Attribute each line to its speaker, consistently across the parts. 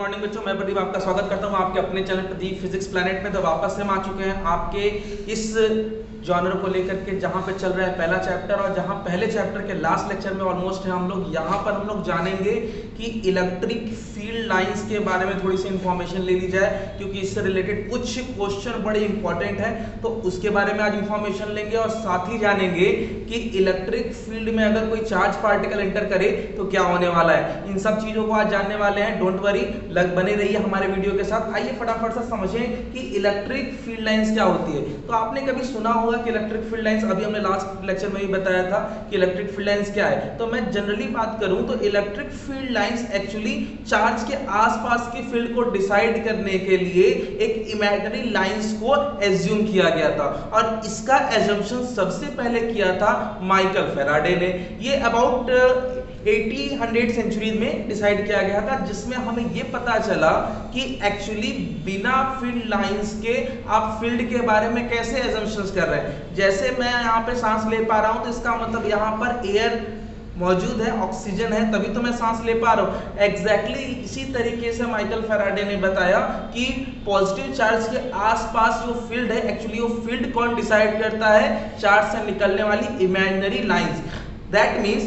Speaker 1: Morning बच्चों, मैं प्रदीप आपका स्वागत करता हूं आपके अपने चैनल प्रदीप फिजिक्स प्लैनेट में। तो वापस से हम आ चुके हैं आपके इस जॉनर को लेकर के, जहां पे चल रहा है पहला चैप्टर और जहां पहले चैप्टर के लास्ट लेक्चर में ऑलमोस्ट है हम लोग। यहां पर हम लोग जानेंगे कि इलेक्ट्रिक फील्ड लाइंस के बारे में थोड़ी सी इंफॉर्मेशन ले ली जाए, क्योंकि इससे रिलेटेड कुछ क्वेश्चन बड़े इंपॉर्टेंट है। तो उसके बारे में आज इंफॉर्मेशन लेंगे और साथ ही जानेंगे कि इलेक्ट्रिक फील्ड में अगर कोई चार्ज पार्टिकल एंटर करे तो क्या होने वाला है। इन सब चीजों को आज जानने वाले हैं। डोंट वरी, बने रहिए हमारे वीडियो के साथ। आइए फटाफट से समझें कि इलेक्ट्रिक फील्ड लाइंस क्या होती है। तो आपने कभी सुना होगा कि इलेक्ट्रिक फील्ड लाइंस, अभी हमने लास्ट लेक्चर में भी बताया था कि इलेक्ट्रिक फील्ड लाइंस क्या है। तो मैं जनरली बात करूं तो electric field lines actually charge के आसपास की फील्ड को डिसाइड करने के लिए एक इमेजिनरी लाइंस को एज्यूम किया गया था, और इसका एजम्पशन सबसे पहले किया था माइकल फैराडे ने। ये अबाउट 1800 सेंचुरी में डिसाइड किया गया था, जिसमें हमें ये पता चला कि एक्चुअली बिना फील्ड लाइंस के आप फील्ड के बारे में कैसे एजम्पशंस कर रहे हैं। जैसे मैं यहाँ पे सांस ले पा रहा हूं तो इसका मतलब यहाँ पर एयर मौजूद है, ऑक्सीजन है, तभी तो मैं सांस ले पा रहा हूं। एग्जैक्टली इसी तरीके से माइकल फैराडे ने बताया कि पॉजिटिव चार्ज के आसपास जो फील्ड है, एक्चुअली वो फील्ड कौन डिसाइड करता है? चार्ज से निकलने वाली imaginary lines. That means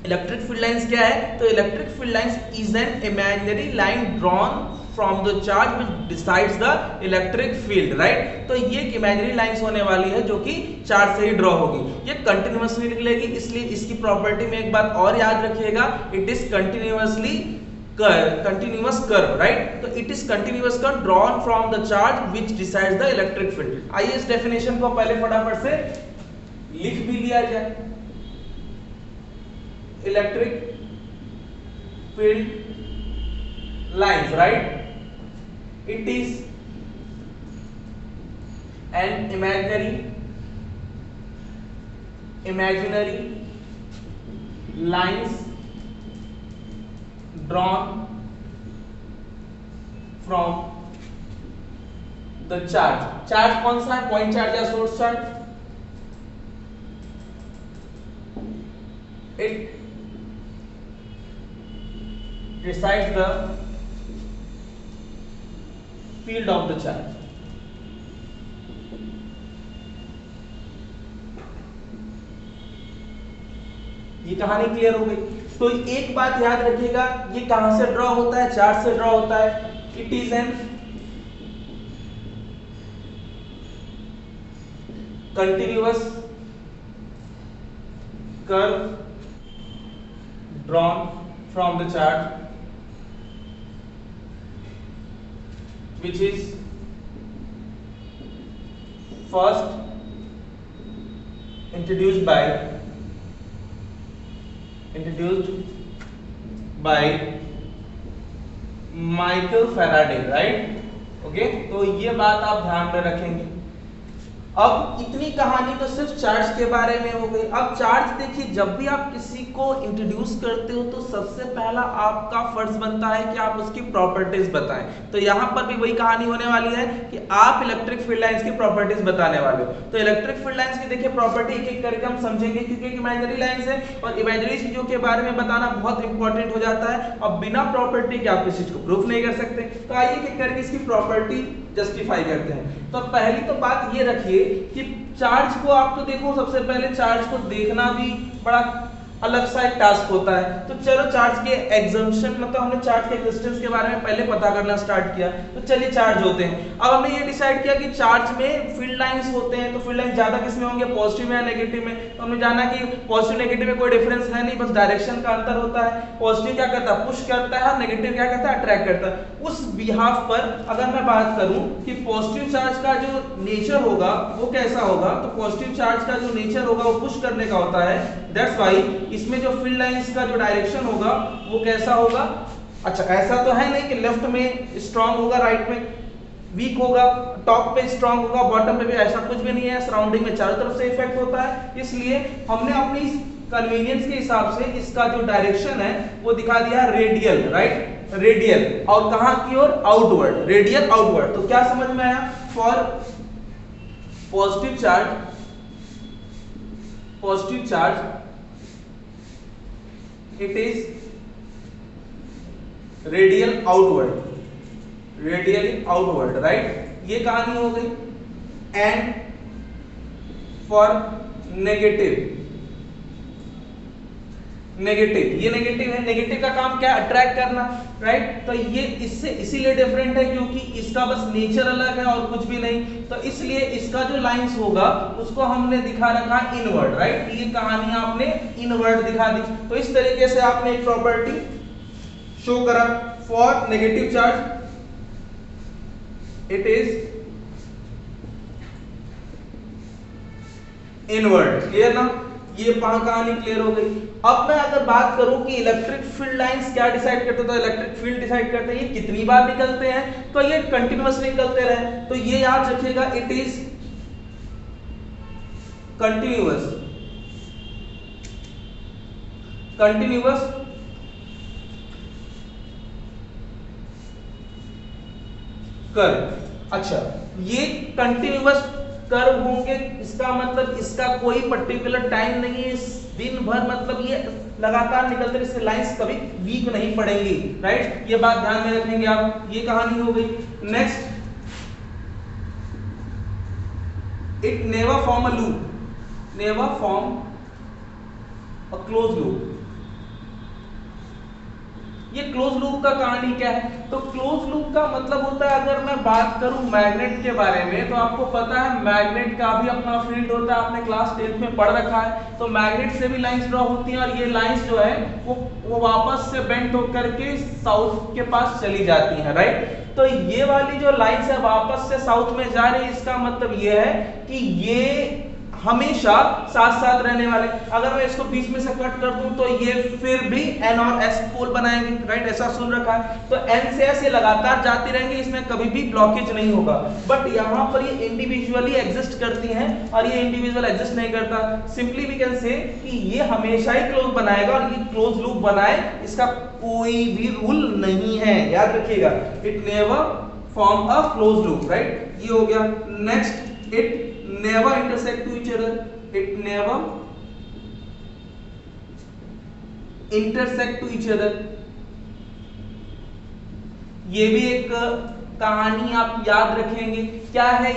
Speaker 1: electric field lines क्या है? तो electric field lines is an imaginary line drawn from the charge which decides the electric field, right. तो ये एक इमेजिनरी लाइंस होने वाली है जो कि चार्ज से ही ड्रॉ होगी। ये कंटिन्यूअसली निकलेगी, इसलिए इसकी प्रॉपर्टी में एक बात और याद रखिएगा, it is continuous curve, right. तो it is continuous curve drawn from the charge which decides the electric field. आइए इस डेफिनेशन को पहले फटाफट से लिख भी लिया जाए। Electric field lines, right, it is an imaginary lines drawn from the charge कौन सा है? पॉइंट चार्ज या source charge? it decides the field of the charge. ये कहानी क्लियर हो गई। तो एक बात याद रखिएगा, ये कहां से ड्रॉ होता है? चार्ज से ड्रॉ होता है। It is an continuous curve drawn from the charge which is first introduced by Michael Faraday, right. Okay, तो ये बात आप ध्यान में रखेंगे। अब इतनी कहानी तो सिर्फ चार्ज के बारे में हो गई। अब चार्ज देखिए, जब भी आप किसी को इंट्रोड्यूस करते हो तो सबसे पहला आपका फर्ज बनता है कि आप उसकी प्रॉपर्टीज बताएं। तो यहां पर भी वही कहानी होने वाली है कि आप इलेक्ट्रिक फील्ड लाइंस की प्रॉपर्टीज बताने वाले हो। तो इलेक्ट्रिक फील्ड लाइंस की देखिए प्रॉपर्टी एक एक करके हम समझेंगे, क्योंकि एक इमेजिनरी लाइंस है और इमेजिनरी चीजों के बारे में बताना बहुत इंपॉर्टेंट हो जाता है। अब बिना प्रॉपर्टी के आप किसी चीज को प्रूफ नहीं कर सकते। तो आइए एक एक करके इसकी प्रॉपर्टी जस्टिफाई करते हैं। तो पहली तो बात ये रखिए कि चार्ज को आप तो देखो, सबसे पहले चार्ज को देखना भी बड़ा अलग सा एक टास्क होता है। तो चलो चार्ज के एग्जम्पशन, मतलब हमने चार्ज के एक्सिस्टेंस के बारे में पहले पता करना स्टार्ट किया। तो चलिए चार्ज होते हैं। अब हमने ये डिसाइड किया कि चार्ज में फील्ड लाइंस होते हैं। तो फील्ड लाइंस ज्यादा किस में होंगे? पॉजिटिव में या नेगेटिव में? तो हमने जाना कि पॉजिटिव नेगेटिव में कोई डिफरेंस है नहीं, बस डायरेक्शन का अंतर होता है। पॉजिटिव क्या करता है? पुश करता है, और नेगेटिव क्या करता है? अट्रैक्ट करता है। उस बिहाफ पर अगर मैं बात करूं कि पॉजिटिव चार्ज का जो नेचर होगा वो कैसा होगा, तो पॉजिटिव चार्ज का जो नेचर होगा वो पुश करने का होता है। दैट्स व्हाई इसमें जो फील्ड लाइंस का जो डायरेक्शन होगा वो कैसा होगा? अच्छा, ऐसा तो है नहीं कि लेफ्ट में स्ट्रांग होगा, राइट में वीक होगा, टॉप पे स्ट्रांग होगा, बॉटम पे भी, ऐसा कुछ भी नहीं है। सराउंडिंग में चारों तरफ से इफेक्ट होता है। इसलिए हमने अपनी कन्वीनियंस के हिसाब से इसका जो डायरेक्शन है वो दिखा दिया रेडियल, राइट, रेडियल। और कहां की ओर? Outward, radial outward. तो क्या समझ में आया? For positive charge it is radial outward, radially outward, right, ये कहानी हो गई। एंड फॉर नेगेटिव, नेगेटिव, ये नेगेटिव है, नेगेटिव का काम क्या, अट्रैक्ट करना, राइट। तो ये इससे इसीलिए डिफरेंट है क्योंकि इसका बस नेचर अलग है और कुछ भी नहीं, तो इसलिए इसका जो लाइंस होगा उसको हमने दिखा रखा इनवर्ड, राइट। ये कहानी आपने इनवर्ड दिखा दी। तो इस तरीके से आपने एक प्रॉपर्टी शो करा for negative charge it is inward, clear ना, ये कहानी क्लियर हो गई। अब मैं अगर बात करूं कि इलेक्ट्रिक फील्ड लाइंस क्या डिसाइड करते हैं, तो इलेक्ट्रिक फील्ड डिसाइड करते हैं ये कितनी बार निकलते हैं, तो ये कंटिन्यूअसली निकलते रहे, तो ये याद रखिएगा it is continuous, continuous curve. अच्छा, ये कंटिन्यूअस कर्व होंगे, इसका मतलब इसका कोई पर्टिकुलर टाइम नहीं है, दिन भर मतलब ये लगातार निकलते हैं, इससे लाइंस कभी वीक नहीं पड़ेंगी, राइट। ये बात ध्यान में रखेंगे आप, ये कहानी हो गई। Next, it never form a loop, never form a close loop. ये क्लोज लूप का कहानी क्या है, तो क्लोज लूप का मतलब होता है, अगर मैं बात करूं मैग्नेट के बारे में, तो आपको पता है मैग्नेट का भी अपना फील्ड होता है, आपने क्लास 10th में पढ़ रखा है। तो मैग्नेट से भी लाइंस ड्रॉ होती हैं और ये लाइंस जो है वो वापस से बेंड होकर के साउथ के पास चली जाती हैं, राइट। तो ये वाली जो लाइंस है वापस से साउथ में जा रही है, इसका मतलब ये है कि ये हमेशा साथ साथ रहने वाले। अगर मैं इसको बीच में से कट कर दूं तो ये फिर भी N और S पोल बनाएंगे, राइट, ऐसा सुन रखा है। तो N से S ये लगातार जाती रहेंगी, इसमें कभी भी ब्लॉकेज नहीं होगा। बट यहाँ पर ये इंडिविजुअली एग्जिस्ट करती हैं और ये इंडिविजुअल एग्जिस्ट नहीं करता। सिंपली वी कैन से कि ये हमेशा ही क्लोज बनाएगा और ये क्लोज लूप बनाए, इसका कोई भी रूल नहीं है, याद रखिएगा। It never form a close loop, right, ये हो गया। Next, it never intersect to each other, it never intersect to each other। ये भी एक कहानी आप याद रखेंगे, क्या है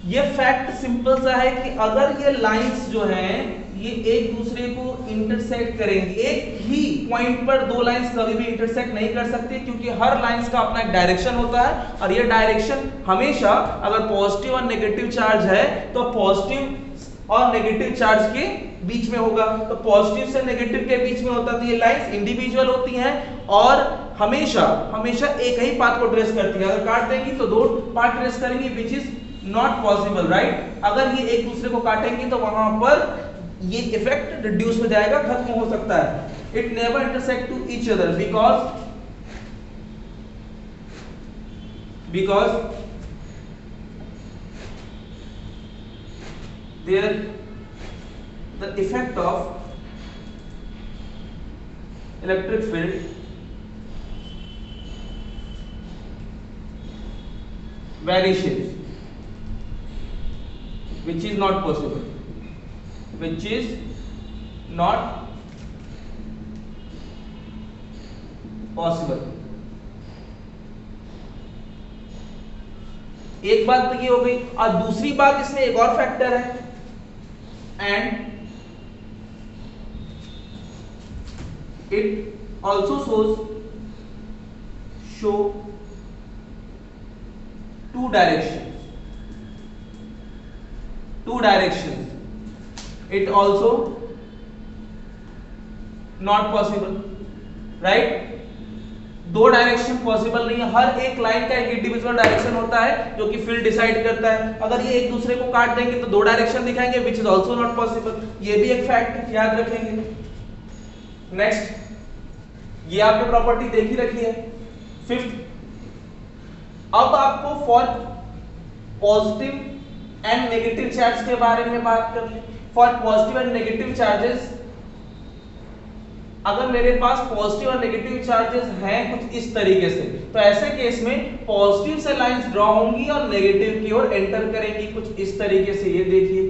Speaker 1: ये फैक्ट सिंपल सा है कि अगर ये लाइंस जो हैं ये एक दूसरे को इंटरसेक्ट करेंगे, एक ही पॉइंट पर दो लाइंस कभी भी इंटरसेक्ट नहीं कर सकती, क्योंकि हर लाइंस का अपना एक डायरेक्शन होता है और ये डायरेक्शन हमेशा, अगर पॉजिटिव और नेगेटिव चार्ज है तो पॉजिटिव और नेगेटिव चार्ज के बीच में होगा। तो पॉजिटिव से नेगेटिव के बीच में होता है, तो ये लाइंस इंडिविजुअल होती हैं और हमेशा हमेशा एक ही पाथ को ट्रेस करती है। अगर काट देंगी तो दो पाथ ट्रेस करेंगी, which is not possible, right. अगर ये एक दूसरे को काटेंगी तो वहां पर ये इफेक्ट रिड्यूस हो जाएगा, खत्म हो सकता है। It never intersect to each other because there the effect of electric field vanishes, which is not possible, which is not possible। एक बात तो ये हो गई, और दूसरी बात इसमें एक और फैक्टर है, and it also show two directions, it also not possible, right। दो डायरेक्शन पॉसिबल नहीं है, हर एक लाइन का एक इंडिविजुअल डायरेक्शन होता है जो कि फील्ड डिसाइड करता है। अगर ये एक दूसरे को काट देंगे तो दो डायरेक्शन दिखाएंगे, which is also not possible, ये भी एक फैक्ट याद रखेंगे। नेक्स्ट, ये आपने प्रॉपर्टी देखी रखी है। फिफ्थ, अब आपको for positive and negative charge के बारे में बात कर ले। For positive and negative charges, अगर मेरे पास पॉजिटिव और नेगेटिव चार्जेस हैं कुछ इस तरीके से, तो ऐसे केस में पॉजिटिव से लाइंस ड्रॉ होंगी और नेगेटिव की ओर एंटर करेंगी कुछ इस तरीके से। ये देखिए,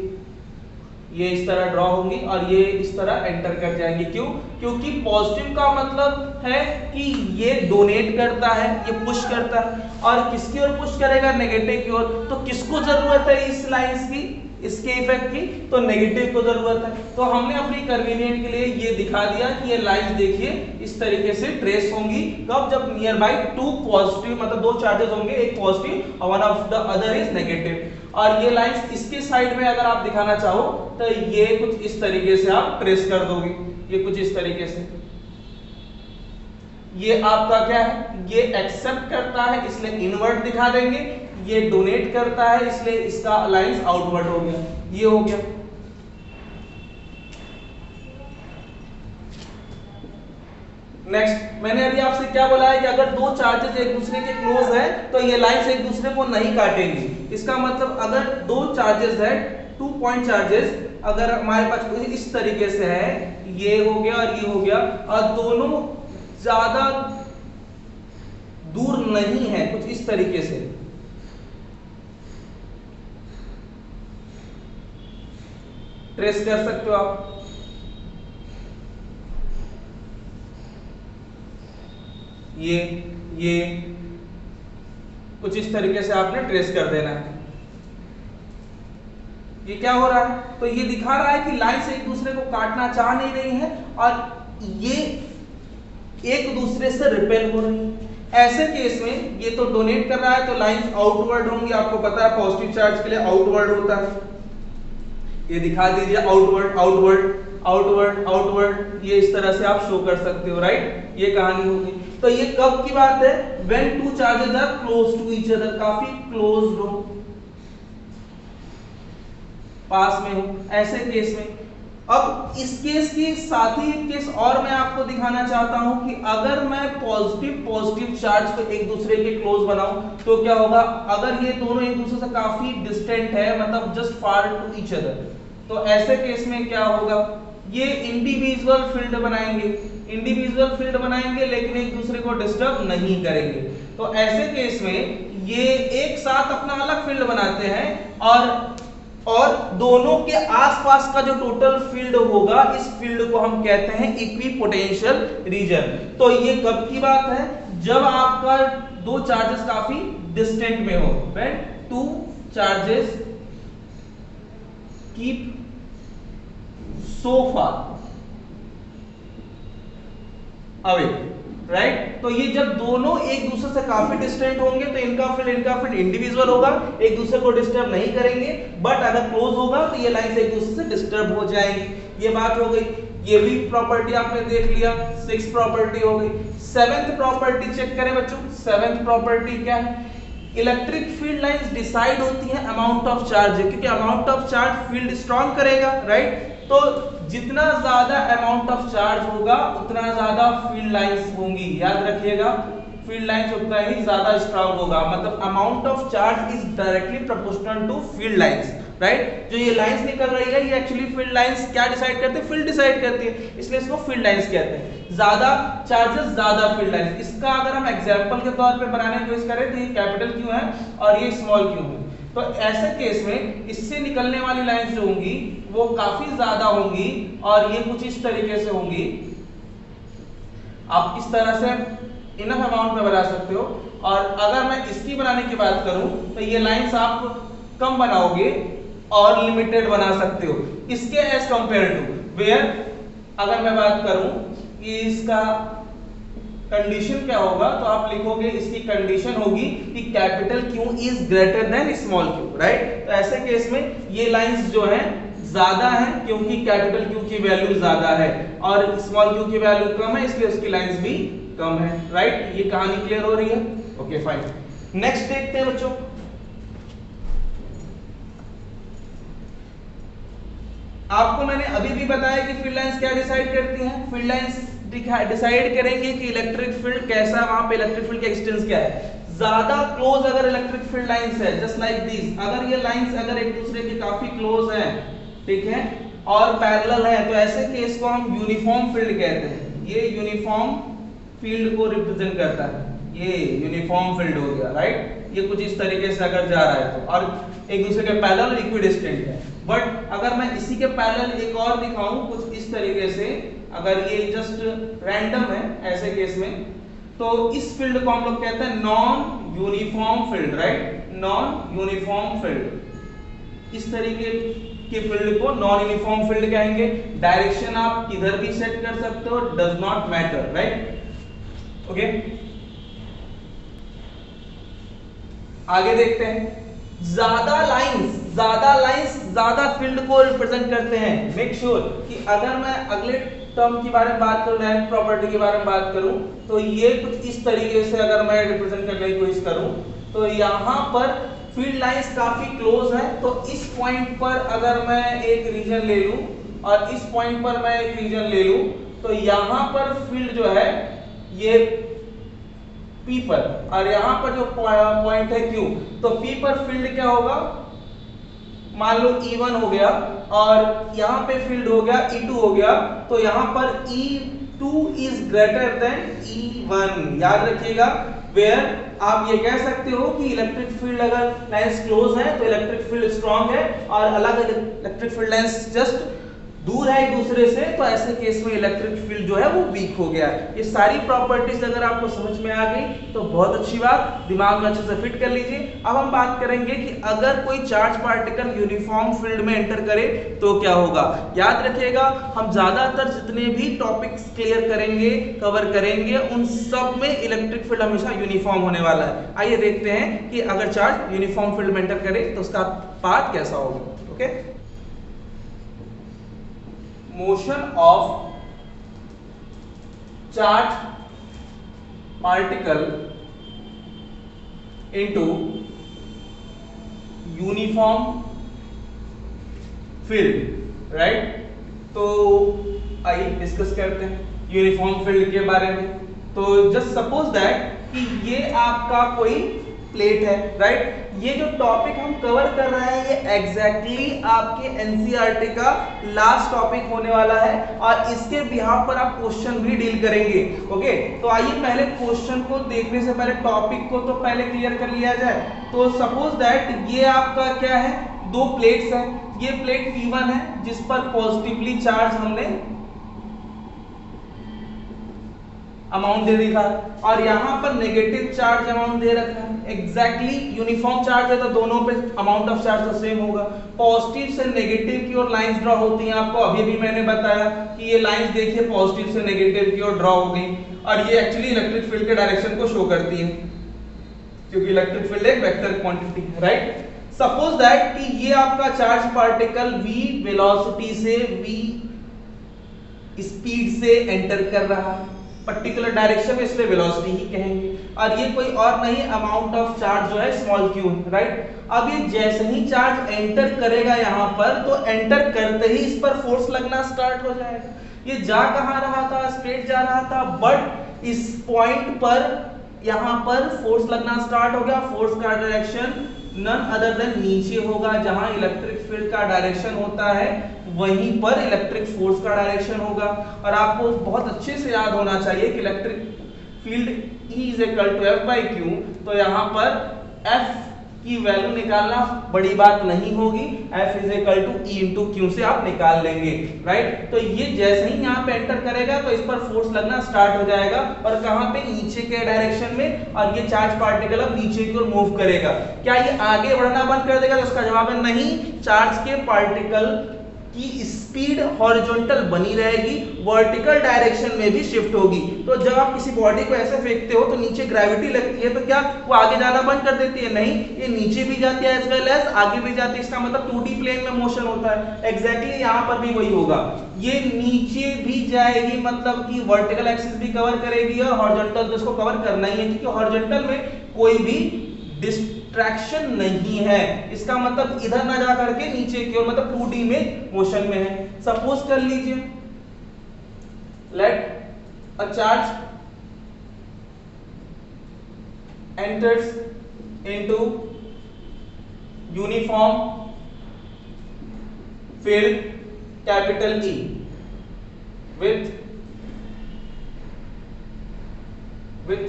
Speaker 1: ये इस तरह ड्रॉ होंगी और ये इस तरह एंटर कर जाएंगे। क्यों? क्योंकि पॉजिटिव का मतलब है कि ये डोनेट करता है, ये पुश करता है, और किसकी ओर पुश करेगा? नेगेटिव की ओर। तो किसको जरूरत है इस लाइंस की, इसके इफेक्ट की? तो नेगेटिव को जरूरत है। तो हमने अपनी कन्वीनियंट के लिए ये दिखा दिया कि ये लाइंस देखिए इस तरीके से ट्रेस होंगी। कब? जब नियर बाय टू पॉजिटिव, मतलब दो चार्जेस होंगे, एक पॉजिटिव और one of the other is negative. और ये लाइंस इसके साइड में अगर आप दिखाना चाहो तो ये कुछ इस तरीके से आप ट्रेस कर दोगे, ये कुछ इस तरीके से। ये आपका क्या है? ये एक्सेप्ट करता है इसलिए इनवर्ट दिखा देंगे, ये डोनेट करता है इसलिए इसका लाइंस आउटवर्ड हो गया, ये हो गया। नेक्स्ट, मैंने अभी आपसे क्या बोला है कि अगर दो चार्जेस एक दूसरे के क्लोज है तो ये लाइंस एक दूसरे को नहीं काटेंगी। इसका मतलब अगर दो चार्जेस है, 2 पॉइंट चार्जेस, अगर हमारे पास इस तरीके से है, ये हो गया और ये हो गया, और दोनों ज्यादा दूर नहीं है, कुछ इस तरीके से, ट्रेस कर सकते हो आप। ये कुछ इस तरीके से आपने ट्रेस कर देना है। ये क्या हो रहा है? तो ये दिखा रहा है कि लाइंस एक दूसरे को काटना चाह नहीं रही है और ये एक दूसरे से रिपेल हो रही है। ऐसे केस में ये तो डोनेट कर रहा है तो लाइंस आउटवर्ड होंगी। आपको पता है पॉजिटिव चार्ज के लिए आउटवर्ड होता है। ये दिखा दीजिए, आउटवर्ड आउटवर्ड आउटवर्ड आउटवर्ड, ये इस तरह से आप शो कर सकते हो, राइट? ये कहानी होगी। तो ये कब की बात है? when two charges are close to each other, काफी क्लोज हो, पास में हो, ऐसे केस में। अब इस केस की साथ ही एक केस और मैं आपको दिखाना चाहता हूं कि अगर मैं पॉजिटिव चार्ज को एक दूसरे के क्लोज बनाऊं तो क्या होगा? अगर ये दोनों एक दूसरे से काफी डिस्टेंट है, मतलब just far to each other, तो ऐसे केस में क्या होगा? ये इंडिविजुअल फील्ड बनाएंगे लेकिन एक दूसरे को डिस्टर्ब नहीं करेंगे। तो ऐसे केस में ये एक साथ अपना अलग फील्ड बनाते हैं और दोनों के आसपास का जो टोटल फील्ड होगा, इस फील्ड को हम कहते हैं इक्विपोटेंशियल रीजन। तो ये कब की बात है? जब आपका दो चार्जेस काफी डिस्टेंट में हो, when two charges keep so far away, right? तो ये जब दोनों एक दूसरे से काफी डिस्टेंट होंगे तो इनका फील्ड इंडिविजुअल होगा, एक दूसरे को डिस्टर्ब नहीं करेंगे। बट अगर क्लोज होगा तो ये लाइंस एक दूसरे से डिस्टर्ब हो जाएंगी। ये बात हो गई। ये भी प्रॉपर्टी आपने देख लिया, 6th प्रॉपर्टी हो गई। 7th प्रॉपर्टी चेक करें बच्चों। 7th प्रॉपर्टी क्या है? इलेक्ट्रिक फील्ड लाइंस डिसाइड होती है अमाउंट ऑफ चार्ज, क्योंकि amount of charge field strong करेगा, राइट? तो जितना ज्यादा अमाउंट ऑफ चार्ज होगा उतना ज्यादा फील्ड लाइंस होंगी। याद रखिएगा, फील्ड लाइंस उतना ही ज्यादा स्ट्रॉन्ग होगा। मतलब amount of charge is directly proportional to field lines, right? जो ये लाइंस निकल रही है ये एक्चुअली फील्ड लाइंस क्या डिसाइड करते हैं? फील्ड डिसाइड करती है, इसलिए इसको फील्ड लाइंस कहते हैं। ज्यादा चार्जेस ज्यादा फील्ड लाइंस। इसका अगर हम एग्जांपल के तौर पे बनाने की कोशिश करें तो ये कैपिटल क्यू है और ये स्मॉल क्यू है। तो ऐसे केस में इससे निकलने वाली लाइंस जो होंगी वो काफी ज्यादा होंगी और ये कुछ इस तरीके से होंगी। आप इस तरह से इनफ अमाउंट में बना सकते हो। और अगर मैं इसकी बनाने की बात करूं तो ये लाइंस आप कम बनाओगे और लिमिटेड बना सकते हो इसके एज कंपेयर टू वेयर। अगर मैं बात करूं कि इसका कंडीशन क्या होगा तो आप लिखोगे, इसकी कंडीशन होगी कि capital Q is greater than small Q, right? तो ऐसे केस में ये लाइंस जो है ज्यादा है क्योंकि कैपिटल क्यू की वैल्यू ज्यादा है और स्मॉल क्यू की वैल्यू कम है, इसलिए उसकी लाइंस भी कम है, राइट? ये कहानी क्लियर हो रही है? Okay fine. नेक्स्ट देखते हैं बच्चों। आपको मैंने अभी भी बताया कि फील्ड लाइंस क्या डिसाइड करती हैं। फील्ड लाइंस डिसाइड करेंगे कि इलेक्ट्रिक फील्ड कैसा, वहां पे इलेक्ट्रिक फील्ड का एक्सटेंस क्या है। ज्यादा क्लोज अगर इलेक्ट्रिक फील्ड लाइंस है, जस्ट लाइक दिस, अगर ये लाइंस अगर एक दूसरे के काफी क्लोज हैं, ठीक है, और पैरेलल है, तो ऐसे केस को हम यूनिफॉर्म फील्ड कहते हैं। ये यूनिफॉर्म फील्ड को रिप्रेजेंट करता है, ये यूनिफॉर्म फील्ड हो गया, राइट? ये कुछ इस तरीके से अगर जा रहा है तो, और एक दूसरे के पैरेलल इक्विडिस्टेंट है। बट अगर मैं इसी के पैरेलल एक और दिखाऊं कुछ इस तरीके से, अगर ये जस्ट रैंडम है ऐसे केस में, तो इस फील्ड को हम लोग कहते हैं non uniform field, right, non uniform field. इस तरीके के फील्ड को नॉन यूनिफॉर्म फील्ड कहेंगे। डायरेक्शन आप किधर भी सेट कर सकते हो, does not matter, right. Okay, आगे देखते हैं। ज्यादा लाइंस ज्यादा फील्ड को रिप्रेजेंट करते हैं। मेक श्योर कि अगर मैं अगले टर्म के बारे में बात करूं, डायरेक्ट प्रॉपर्टी के बारे में बात करूं, तो ये कुछ इस तरीके से अगर मैं रिप्रेजेंट करने की कोशिश करूं, तो यहां पर फील्ड लाइंस काफी क्लोज है। तो इस पॉइंट पर अगर मैं एक रीजन ले लूं और इस पॉइंट पर मैं एक रीजन ले लूं, तो यहां पर फील्ड जो है ये P पर, और यहां पर जो पॉइंट है Q, तो P पर फील्ड क्या होगा, मान लो E1 हो गया और यहां पे फील्ड हो गया E2 हो गया, तो यहां पर E2 is greater than E1। याद रखिएगा, वेयर आप ये कह सकते हो कि इलेक्ट्रिक फील्ड अगर लाइंस क्लोज है तो इलेक्ट्रिक फील्ड स्ट्रांग है, और अलग इलेक्ट्रिक फील्ड लाइंस जस्ट दूर है एक दूसरे से, तो ऐसे केस में इलेक्ट्रिक फील्ड जो है वो वीक हो गया। ये सारी प्रॉपर्टीज अगर आपको समझ में आ गई तो बहुत अच्छी बात, दिमाग में अच्छे से फिट कर लीजिए। अब हम बात करेंगे कि अगर कोई चार्ज पार्टिकल यूनिफॉर्म फील्ड में एंटर करे तो क्या होगा। याद रखिएगा, हम ज्यादातर जितने भी टॉपिक्स क्लियर करेंगे, कवर करेंगे, उन सब में इलेक्ट्रिक फील्ड हमेशा यूनिफॉर्म होने वाला है। आइए देखते हैं कि अगर चार्ज यूनिफॉर्म फील्ड में एंटर करे तो उसका पाथ कैसा होगा। Okay, motion of charge particle into uniform field, right? तो आइए डिस्कस करते हैं यूनिफॉर्म फील्ड के बारे में। तो जस्ट सपोज दैट कि ये आपका कोई प्लेट है, राइट। ये जो टॉपिक हम कवर कर रहे हैं ये एग्जैक्टली आपके एनसीईआरटी का लास्ट टॉपिक होने वाला है, और इसके बिहाफ पर आप क्वेश्चन भी डील करेंगे। ओके, तो आइए पहले क्वेश्चन को देखने से पहले टॉपिक को तो पहले क्लियर कर लिया जाए। तो सपोज दैट ये आपका क्या है, दो प्लेट्स हैं। ये प्लेट P1 है जिस पर पॉजिटिवली चार्ज हमने अमाउंट दे दिया, और यहां पर नेगेटिव चार्ज अमाउंट दे रखा है। एग्जैक्टली यूनिफॉर्म चार्ज है तो दोनों पे अमाउंट ऑफ चार्ज तो सेम होगा। पॉजिटिव से नेगेटिव की ओर लाइंस ड्रॉ होती हैं, आपको अभी भी मैंने बताया कि ये लाइंस देखिए पॉजिटिव से नेगेटिव की ओर ड्रॉ हो गई, और ये एक्चुअली इलेक्ट्रिक फील्ड के डायरेक्शन को शो करती है, क्योंकि इलेक्ट्रिक फील्ड एक वेक्टर क्वांटिटी है, राइट। सपोज दैट कि ये आपका चार्ज पार्टिकल v वेलोसिटी से, v स्पीड से एंटर कर रहा है पर्टिकुलर डायरेक्शन में, इसलिए वेलोसिटी ही कहेंगे, और ये कोई और नहीं अमाउंट ऑफ चार्ज जो है स्मॉल q, राइट। अब ये जैसे ही चार्ज एंटर करेगा यहां पर, तो एंटर करते ही इस पर फोर्स लगना स्टार्ट हो जाएगा। ये जा कहां रहा था, स्ट्रेट जा रहा था, बट इस पॉइंट पर यहां पर फोर्स लगना स्टार्ट हो गया। फोर्स का डायरेक्शन नन अदर देन नीचे होगा, जहां इलेक्ट्रिक फील्ड का डायरेक्शन होता है वहीं पर इलेक्ट्रिक फोर्स का डायरेक्शन होगा। और आपको बहुत अच्छे से याद होना चाहिए कि electric field E is equal to F by Q, तो यहाँ पर F की वैल्यू निकालना बड़ी बात नहीं होगी, F is equal to E into Q से आप निकाल लेंगे, राइट। तो ये जैसे ही यहाँ पे एंटर करेगा तो इस पर फोर्स लगना स्टार्ट हो जाएगा, और कहाँ पे, नीचे के डायरेक्शन में, और ये चार्ज पार्टिकल अब नीचे की ओर मूव करेगा। क्या ये आगे बढ़ना बंद कर देगा, तो उसका जवाब है नहीं। चार्ज के पार्टिकल की स्पीड हॉरिजॉन्टल बनी रहेगी, वर्टिकल डायरेक्शन में भी शिफ्ट होगी। तो जब आप किसी बॉडी को ऐसे फेंकते हो तो नीचे ग्रेविटी लगती है, तो क्या वो आगे जाना बंद कर देती है? नहीं, ये नीचे भी जाती है एज वेल एज आगे भी जाती है। इसका मतलब 2D प्लेन में मोशन होता है। एग्जैक्टली यहाँ पर भी वही होगा, ये नीचे भी जाएगी, मतलब कि वर्टिकल एक्सिस भी कवर करेगी, और हॉरिजॉन्टल तो इसको कवर करना ही है, क्योंकि हॉरिजॉन्टल में कोई भी डिस्ट्रैक्शन नहीं है। इसका मतलब इधर ना जा करके नीचे की ओर, मतलब 2D में मोशन में है। सपोज कर लीजिए, let a charge enters into uniform field capital E with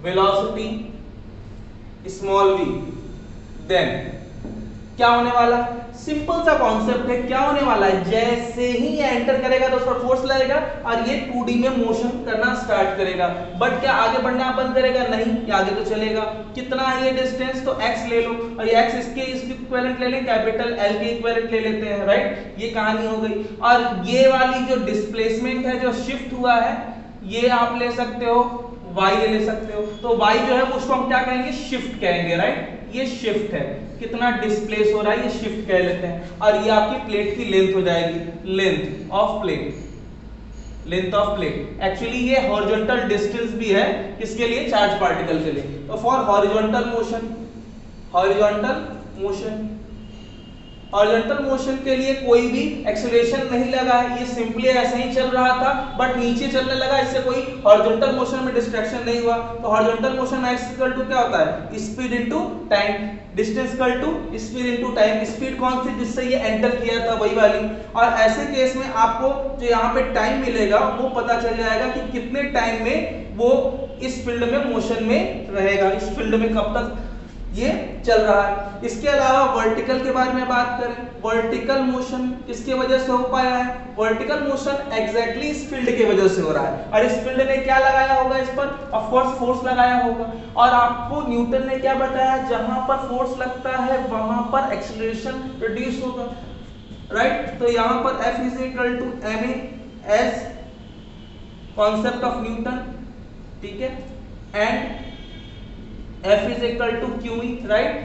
Speaker 1: velocity small v, then क्या होने वाला, सिंपल सा कॉन्सेप्ट है, क्या होने वाला है, जैसे ही ये एंटर करेगा तो उस पर फोर्स लगेगा और ये 2D में मोशन करना स्टार्ट करेगा, बट क्या आगे बढ़ना बंद करेगा, नहीं, ये आगे तो चलेगा। कितना है ये डिस्टेंस, तो x ले लो, और ये x इसके इक्विवेलेंट ले लें, कैपिटल L के इक्विवेलेंट ले लेते हैं, राइट, ये कहानी हो गई। और ये वाली जो डिस्प्लेसमेंट है, जो शिफ्ट हुआ है, ये आप ले सकते हो y ले सकते हो, तो y जो है उसको हम क्या कहेंगे, शिफ्ट कहेंगे, राइट, ये शिफ्ट है, कितना डिस्प्लेस हो रहा है ये शिफ्ट कह लेते हैं। और ये आपकी प्लेट की लेंथ हो जाएगी, length of plate, length of plate. Actually ये हॉरिजॉन्टल डिस्टेंस भी है, किसके लिए, चार्ज पार्टिकल के लिए। तो for horizontal motion, horizontal motion, horizontal motion के लिए कोई भी एक्सीलरेशन नहीं लगा है, ये सिंपली ऐसे ही चल रहा था, बट नीचे चलने लगा, इससे कोई हॉरिजॉन्टल मोशन में डिस्ट्रैक्शन नहीं हुआ। तो horizontal motion x equal to क्या होता है, speed into time, distance equal to speed into time. Speed कौन सी, जिससे ये एंटर किया था, वही वाली। और ऐसे केस में आपको जो यहाँ पे टाइम मिलेगा वो पता चल जाएगा कि कितने टाइम में वो इस फील्ड में मोशन में रहेगा, इस फील्ड में कब तक ये चल रहा है। इसके अलावा वर्टिकल के बारे में बात करें, वर्टिकल मोशन किसके वजह से हो पाया है, वर्टिकल मोशन एग्जैक्टली इस फील्ड के वजह से हो रहा है। और इस फील्ड ने क्या लगाया होगा, इस पर ऑफ कोर्स फोर्स लगाया होगा। और आपको न्यूटन ने क्या बताया, जहां पर फोर्स लगता है वहां पर एक्सीलरेशन प्रोड्यूस होगा, राइट। तो यहां पर F is equal to ma as concept of Newton, ठीक है, and F is equal to QE, right,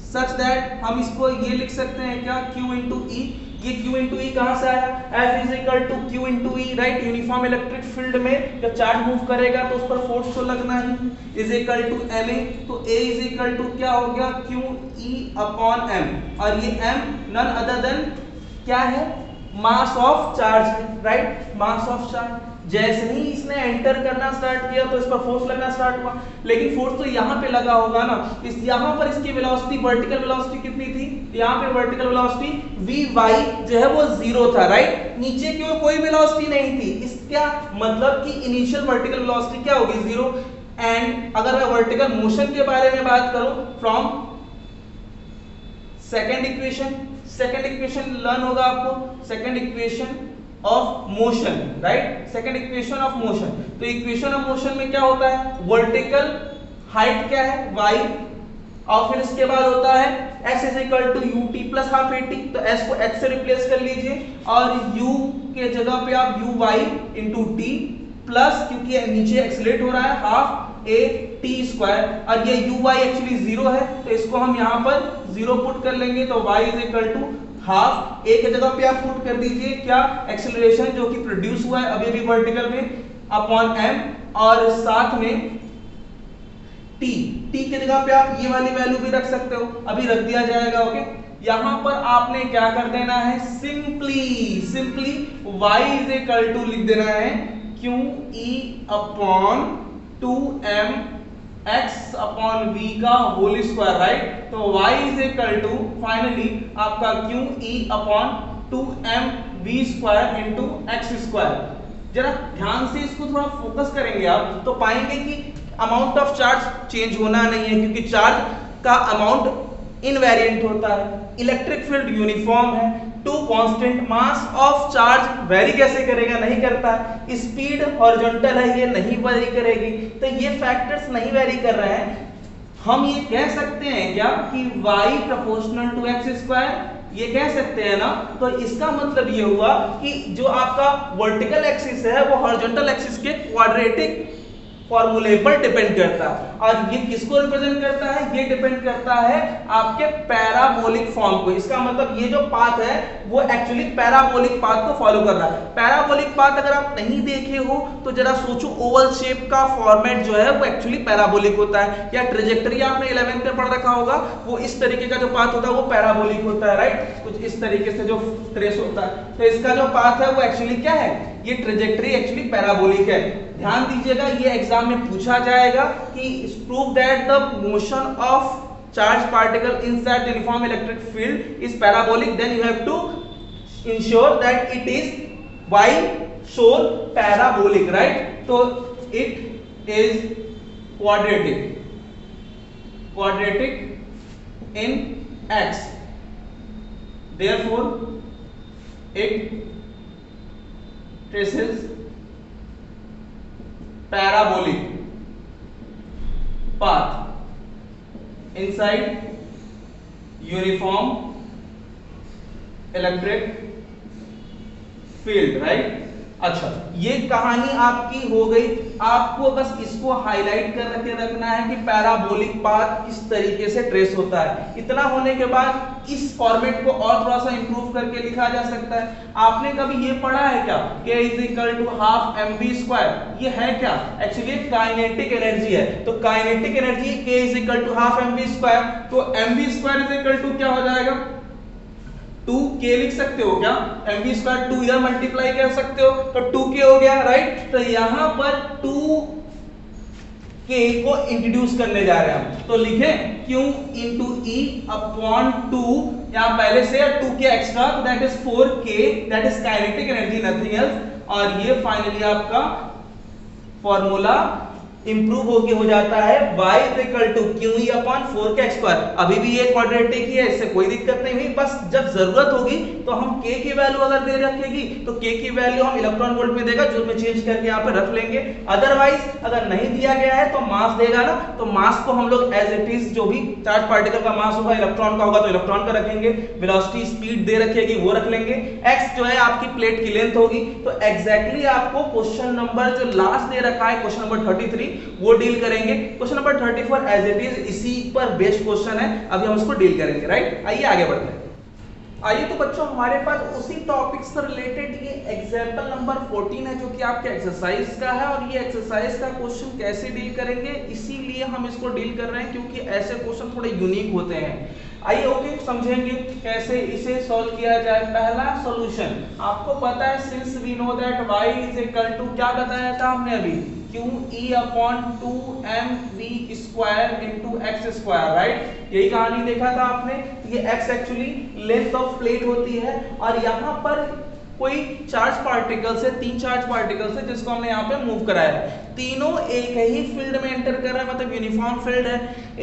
Speaker 1: such that हम इसको ये लिख सकते हैं क्या, Q into E। ये Q into E कहाँ से आया, F is equal to Q into E, right। Uniform electric field में जब चार्ज मूव करेगा तो उस पर फोर्स तो लगना ही, is equal to ma, तो A is equal to क्या हो गया, QE upon m। और ये m none other than क्या है, मास ऑफ चार्ज है, राइट, मास ऑफ चार्ज। जैसे ही इसने एंटर करना स्टार्ट किया तो इस पर फोर्स लगना स्टार्ट हुआ, लेकिन फोर्स तो यहाँ पे लगा होगा ना, इस यहाँ पर इसकी वेलोसिटी, वर्टिकल वेलोसिटी कितनी थी, यहाँ पे वर्टिकल वेलोसिटी vy जो है वो 0 था, राइट, नीचे की ओर कोई वेलोसिटी नहीं थी। इसका मतलब कि इनिशियल वर्टिकल वेलोसिटी क्या होगी, 0। एंड अगर मैं वर्टिकल मोशन के बारे में बात करूं, फ्रॉम सेकेंड इक्वेशन लर्न होगा आपको, second equation of motion, right, second equation of motion. तो इक्वेशन ऑफ मोशन में क्या होता है, वर्टिकल हाइट क्या है, y, और फिर इसके बाद होता है x is equal to ut plus half at। तो s को h से रिप्लेस कर लीजिए और u के जगह पे आप uy इंटू t प्लस, क्योंकि नीचे एक्सीलरेट हो रहा है, हाफ a t स्क्वायर, और ये uy एक्चुअली 0 है तो इसको हम यहाँ पर 0 पुट कर लेंगे। तो y is equal to half a के जगह पे आप पुट कर दीजिए क्या, एक्सीलरेशन जो कि प्रोड्यूस हुआ है अभी भी वर्टिकल में, अपॉन m, और साथ में t के जगह पे आप ये वाली वैल्यू भी रख सकते हो, अभी रख दिया जाएगा, ओके। यहां पर आपने क्या कर देना है, simply y is equal to लिख देना है QE upon 2m x upon v का होल स्क्वायर, राइट। तो y is equal to finally आपका QE upon 2m v square into x square. जरा ध्यान से इसको थोड़ा फोकस करेंगे आप तो पाएंगे कि अमाउंट ऑफ चार्ज चेंज होना नहीं है, क्योंकि चार्ज का अमाउंट इनवेरिएंट होता है, इलेक्ट्रिक फील्ड यूनिफॉर्म है, two constant, mass of charge vary कैसे करेगा, नहीं करता, स्पीड हॉरिजॉन्टल है ये नहीं वेरी करेगी, तो ये फैक्टर्स नहीं वेरी कर रहे हैं। हम ये कह सकते हैं क्या कि y proportional to x square, ये कह सकते हैं ना। तो इसका मतलब ये हुआ कि जो आपका वर्टिकल एक्सिस है वो हॉरिजॉन्टल एक्सिस के क्वाड्रेटिक फॉर्मूले पर डिपेंड करता है, और ये किसको रिप्रेजेंट करता है, ये डिपेंड करता है आपके पैराबोलिक फॉर्म को। इसका मतलब ये जो पाथ है वो एक्चुअली पैराबोलिक पाथ को फॉलो कर रहा है। पैराबोलिक पाथ अगर आप नहीं देखे हो तो जरा सोचो, ओवल शेप का फॉर्मेट जो है वो एक्चुअली पैराबोलिक होता है, या ट्रेजेक्टरी आपने 11th में पढ़ रखा होगा, वो इस तरीके का जो पाथ होता है वो पैराबोलिक होता है, राइट, कुछ इस तरीके से जो ट्रेस होता है। तो इसका जो पाथ है वो एक्चुअली क्या है, ये ट्रेजेक्टरी एक्चुअली पैराबोलिक है। ध्यान दीजिएगा, ये एग्जाम में पूछा जाएगा कि prove that the motion of charge particle inside the uniform electric field is parabolic, then you have to ensure that it is y shown parabolic, right? तो it is quadratic quadratic in x, therefore it traces parabolic path inside uniform electric field, right. अच्छा, ये कहानी आपकी हो गई। आपको बस इसको हाईलाइट कर के रखना है कि पैराबोलिक पाथ किस तरीके से ट्रेस होता है। इतना होने के बाद इस फॉर्मेट को और थोड़ा सा इंप्रूव करके लिखा जा सकता है। आपने कभी ये पढ़ा है क्या, k is equal to half mv square? ये है क्या? एक्चुअली काइनेटिक एनर्जी है। तो kinetic energy k is equal to half mv square, तो mv square is equal to क्या हो जाएगा? 2k लिख सकते हो क्या? mv स्क्वायर 2 इधर मल्टीप्लाई कर सकते हो तो 2k हो गया, राइट। तो यहां पर 2k को इंट्रोड्यूस करने जा रहे हैं हम, तो लिखें q इंटू e अपॉन 2, यहां पहले से 2k एक्स्ट्रा, तो that is 4k, that is kinetic energy, nothing else. और ये फाइनली आपका फॉर्मूला इंप्रूव होके हो जाता है y is equal to QE upon 4k square. अभी भी ये क्वाड्रेटिक ही है, इससे कोई दिक्कत नहीं हुई। बस जब जरूरत होगी तो हम k की वैल्यू अगर दे रखेगी तो k की वैल्यू हम इलेक्ट्रॉन वोल्ट में देगा, जो में चेंज करके यहाँ पे रख लेंगे। अदरवाइज अगर नहीं दिया गया है तो मास देगा ना, तो मास को हम लोग एज इट इज, जो भी चार्ज पार्टिकल का मास होगा, इलेक्ट्रॉन का होगा तो इलेक्ट्रॉन का रखेंगे, वेलोसिटी स्पीड दे रखेगी वो रख लेंगे, x जो है आपकी प्लेट की लेंथ होगी। तो एग्जैक्टली आपको क्वेश्चन नंबर जो लास्ट दे रखा है, क्वेश्चन नंबर 33, वो डील करेंगे। Question number 34 as it is इसी पर बेस्ड क्वेश्चन है, अभी हम उसको डील करेंगे, राइट। आइए आगे बढ़ते हैं। आइए तो बच्चों, हमारे पास उसी टॉपिक से रिलेटेड ये एग्जांपल नंबर 14 है, जो कि आपके एक्सरसाइज का है। और ये एक्सरसाइज का क्वेश्चन कैसे डील करेंगे, इसीलिए हम इसको डील कर रहे हैं क्योंकि ऐसे क्वेश्चन थोड़े यूनिक होते हैं। आइए ओके, समझेंगे कैसे इसे सॉल्व किया जाए। पहला सॉल्यूशन आपको पता है, since we know that y is equal to, क्या बताया था हमने अभी, QE upon 2mv square into x square, right. यही कहानी देखा था आपने। ये x actually length of plate होती है, और यहाँ पर कोई चार्ज पार्टिकल्स है, 3 चार्ज पार्टिकल्स है जिसको हमने यहाँ पे मूव कराया है। तीनों एक ही फील्ड में एंटर कर रहा है, मतलब यूनिफॉर्म फील्ड है,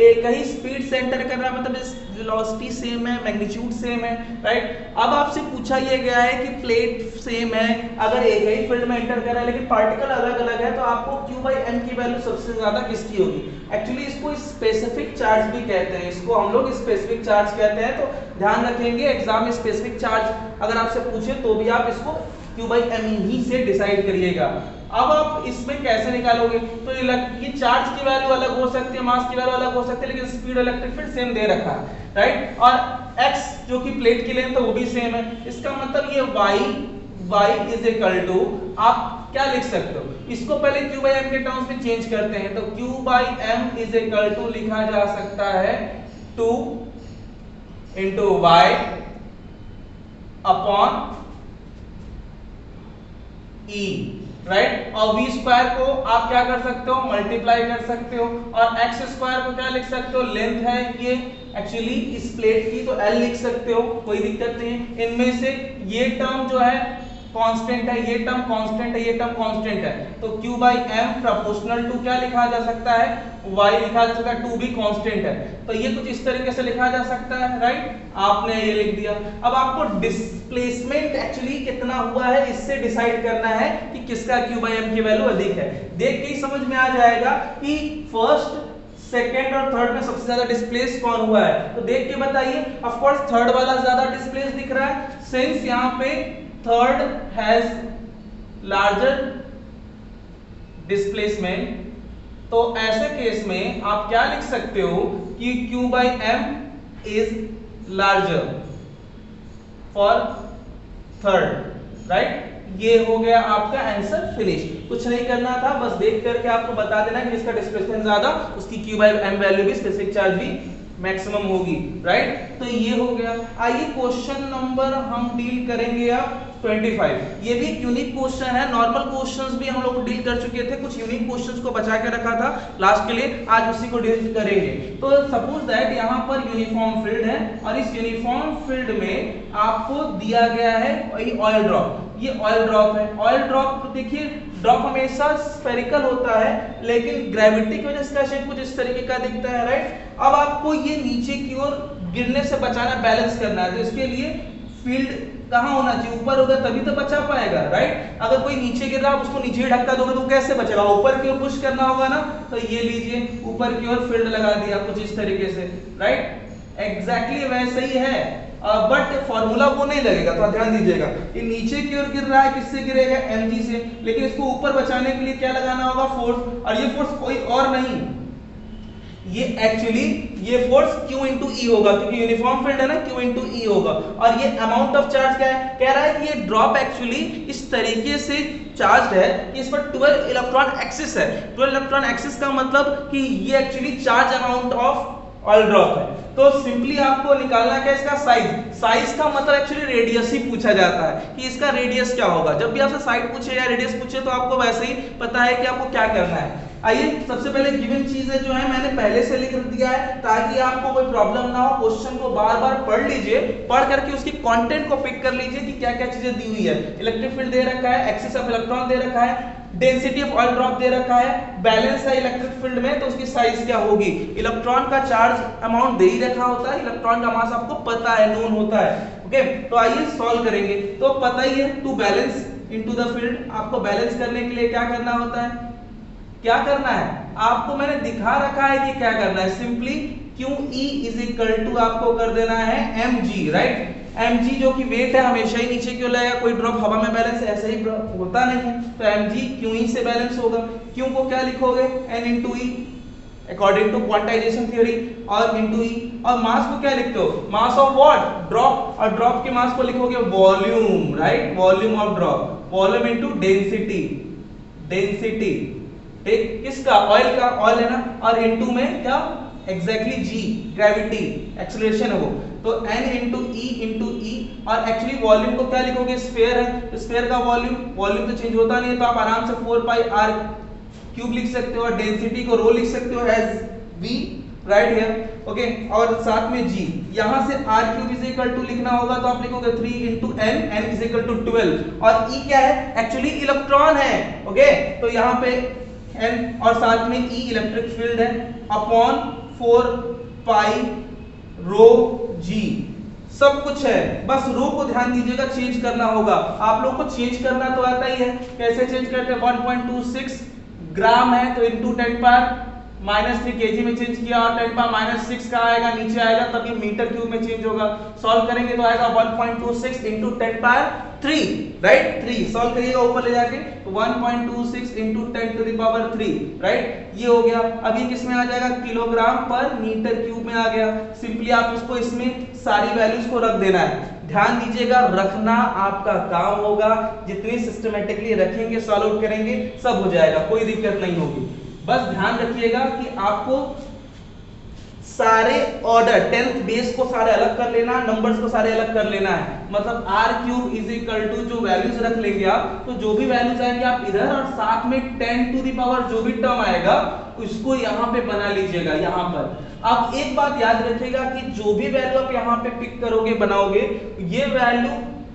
Speaker 1: एक ही स्पीड से एंटर कर रहा है, मतलब इस वेलोसिटी सेम है, मैग्नीट्यूड सेम है, राइट। अब आपसे पूछा यह गया है कि प्लेट सेम है, अगर एक ही फील्ड में एंटर कर रहा है लेकिन पार्टिकल अलग अलग है, तो आपको q/m की वैल्यू सबसे ज्यादा किसकी होगी? एक्चुअली इसको स्पेसिफिक चार्ज भी कहते हैं, इसको हम लोग स्पेसिफिक चार्ज कहते हैं। तो ध्यान रखेंगे, एग्जाम में स्पेसिफिक चार्ज अगर आपसे पूछे तो भी आप इसको q/m ही से डिसाइड करिएगा। अब आप इसमें कैसे निकालोगे, तो ये चार्ज की वैल्यू अलग हो सकती है, मास की वैल्यू अलग हो सकती है, लेकिन स्पीड इलेक्ट्रिक फील्ड सेम दे रखा है, राइट। और x जो कि प्लेट की लेंथ है वो भी सेम है, इसका मतलब ये y इज इक्वल टू, आप क्या लिख सकते हो, इसको पहले q/m के टर्म्स में चेंज करते हैं, तो q/m इज इक्वल टू लिखा जा सकता है 2 into y upon e, right. और v स्क्वायर को आप क्या कर सकते हो, मल्टीप्लाई कर सकते हो, और x स्क्वायर को क्या लिख सकते हो, लेंथ है ये एक्चुअली इस प्लेट की, तो l लिख सकते हो, कोई दिक्कत नहीं है। इनमें से ये टर्म जो है कांस्टेंट है, ये टर्म कांस्टेंट है, ये टर्म कांस्टेंट है, तो q/m प्रोपोर्शनल टू क्या लिखा जा सकता है, y लिखा जा सकता है, 2 भी कांस्टेंट है, तो ये कुछ इस तरीके से लिखा जा सकता है, राइट। आपने ये लिख दिया। अब आपको डिस्प्लेसमेंट एक्चुअली कितना हुआ है इससे डिसाइड करना है कि किसका q/m की वैल्यू अधिक है। देख के ही समझ में आ जाएगा कि फर्स्ट, सेकेंड और थर्ड में सबसे ज्यादा डिस्प्लेस कौन हुआ है, तो देख के बताइए। ऑफ कोर्स थर्ड वाला ज्यादा डिस्प्लेस दिख रहा है, सिंस यहाँ पे थर्ड हैज लार्जर डिस्प्लेसमेंट, तो ऐसे केस में आप क्या लिख सकते हो कि q/m is larger for third, right. ये हो गया आपका आंसर फिनिश। कुछ नहीं करना था, बस देख करके आपको बता देना कि जिसका डिस्प्लेसमेंट ज्यादा उसकी q/m वैल्यू भी, स्पेसिफिक चार्ज भी मैक्सिमम होगी, राइट। तो ये हो गया। आइए क्वेश्चन नंबर हम डील करेंगे अब 25। ये भी एक यूनिक क्वेश्चन है, नॉर्मल क्वेश्चंस भी हम लोग डील कर चुके थे, कुछ यूनिक क्वेश्चंस को बचा के रखा था लास्ट के लिए, आज उसी को डील करेंगे। तो सपोज दैट यहाँ पर यूनिफॉर्म फील्ड है, और इस यूनिफॉर्म फील्ड में आपको दिया गया है ऑयल ड्रॉप। ये ऑयल ड्रॉप है। ऑयल ड्रॉप देखिए, ड्रॉप हमेशा स्फेरिकल होता है, लेकिन ग्रेविटी की वजह से इसका शेप कुछ इस तरीके का दिखता है, राइट। अब आपको ये नीचे की ओर गिरने से बचाना, बैलेंस करना है, तो इसके लिए फील्ड कहाँ होना चाहिए, ऊपर होगा तभी तो बचा पाएगा, राइट। अगर कोई नीचे गिर रहा है, उसको नीचे ढक्का दोगे तो कैसे बचेगा, ऊपर की ओर पुश करना होगा ना। तो ये लीजिए, ऊपर की ओर फील्ड लगा दिया कुछ इस तरीके से, राइट। एग्जैक्टली वैसे ही है, बट फॉर्मूला वो नहीं लगेगा, तो ध्यान दीजिएगा। ये नीचे की ओर गिर रहा है, किससे गिरेगा, mg से, लेकिन इसको ऊपर बचाने के लिए क्या लगाना होगा, फोर्स। और ये फोर्स कोई और नहीं, ये एक्चुअली ये फोर्स Q इंटू ई होगा, क्योंकि यूनिफॉर्म फील्ड है ना, Q इंटू ई होगा। और ये अमाउंट ऑफ चार्ज क्या है, कह रहा है कि ये ड्रॉप एक्चुअली इस तरीके से चार्ज है कि इस पर 12 इलेक्ट्रॉन एक्सिस है। 12 इलेक्ट्रॉन एक्सिस का मतलब कि ये actually charge amount of oil drop है। तो सिंपली आपको निकालना क्या, इसका साइज। साइज का मतलब एक्चुअली रेडियस ही पूछा जाता है कि इसका रेडियस क्या होगा। जब भी आपसे साइड पूछे या रेडियस पूछे तो आपको वैसे ही पता है कि आपको क्या करना है। आइए, सबसे पहले गिवन चीजें जो है मैंने पहले से लिख दिया है, ताकि आपको कोई प्रॉब्लम ना हो। क्वेश्चन को बार बार पढ़ लीजिए, पढ़ करके उसकी कंटेंट को पिक कर लीजिए कि क्या क्या चीजें दी हुई है। इलेक्ट्रिक फील्ड दे रखा है, एक्सिस ऑफ इलेक्ट्रॉन दे रखा है, डेंसिटी ऑफ ऑयल ड्रॉप दे रखा है, बैलेंस है इलेक्ट्रिक फील्ड में, तो उसकी साइज क्या होगी। इलेक्ट्रॉन का चार्ज अमाउंट दे ही रखा होता है, इलेक्ट्रॉन का मास आपको पता है, नोन होता है। ओके, तो आइए सॉल्व करेंगे। तो पता ही है, to balance into the field, आपको बैलेंस करने के लिए क्या करना होता है, क्या करना है, आपको मैंने दिखा रखा है कि क्या करना है। Simply QE is equal to आपको कर देना है mg, राइट। mg जो कि वेट है, हमेशा ही नीचे क्यों लगेगा, कोई ड्रॉप हवा में बैलेंस ऐसे ही होता नहीं है, तो mg QE से बैलेंस होगा। Q को क्या लिखोगे, n into e according to quantization theory, और इंटू ई। और मास को क्या लिखते हो, मास ऑफ व्हाट, ड्रॉप, और ड्रॉप के मास को लिखोगे volume, right, volume of drop, volume into density, density, ठीक, किसका, ऑयल का, ऑयल है ना, और इनटू में क्या, एग्जैक्टली g, ग्रेविटी, एक्सेलरेशन है वो, तो n into E into e. और एक्चुअली वॉल्यूम को क्या लिखोगे, स्फीयर है, स्फीयर का वॉल्यूम, वॉल्यूम तो चेंज होता नहीं है, तो आप आराम से 4 पाई r क्यूब लिख सकते हो, और डेंसिटी को रो लिख सकते हो as v, right here. Okay, और साथ में g, यहां से r cube is equal to लिखना होगा, तो आप लिखोगे 3 into n, n is equal to 12, और e क्या है, एक्चुअली इलेक्ट्रॉन है। ओके, तो यहाँ पे n और साथ में E इलेक्ट्रिक फील्ड है, अपॉन 4 पाई रो g, सब कुछ है। बस रो को ध्यान दीजिएगा, चेंज करना होगा। आप लोग को चेंज करना तो आता ही है, कैसे चेंज करते हैं, 1.26 ग्राम है तो इंटू 10 पावर -3 kg में चेंज किया, और 10 पावर -6 का आएगा, नीचे आएगा, तब ये मीटर क्यूब में चेंज होगा। सॉल्व करेंगे तो आएगा 1.26 इंटू 10 पावर 3, राइट, 3 सॉल्व करिएगा ऊपर ले जाके, 1.26 into 10 to the power 3, right, ये हो गया। अब ये किस में आ जाएगा, किलोग्राम पर मीटर क्यूब में आ गया। सिंपली आप उसको इसमें सारी वैल्यूज को रख देना है। ध्यान दीजिएगा, रखना आपका काम होगा, जितनी सिस्टमेटिकली रखेंगे, सॉल्व आउट करेंगे, सब हो जाएगा, कोई दिक्कत नहीं होगी। बस ध्यान रखिएगा कि आपको सारे ऑर्डर 10th बेस को सारे अलग कर लेना, नंबर्स को सारे अलग कर लेना है। मतलब r cube is equal to जो वैल्यूज रख लेंगे आप, तो जो भी वैल्यूज आएंगे आप इधर, और साथ में 10 टू द पावर जो भी टर्म आएगा उसको यहाँ पे बना लीजिएगा, यहाँ पर। अब एक बात याद रखिएगा कि जो भी वैल्यू आप यहाँ पे पिक करोगे, बनाओगे, ये वैल्यू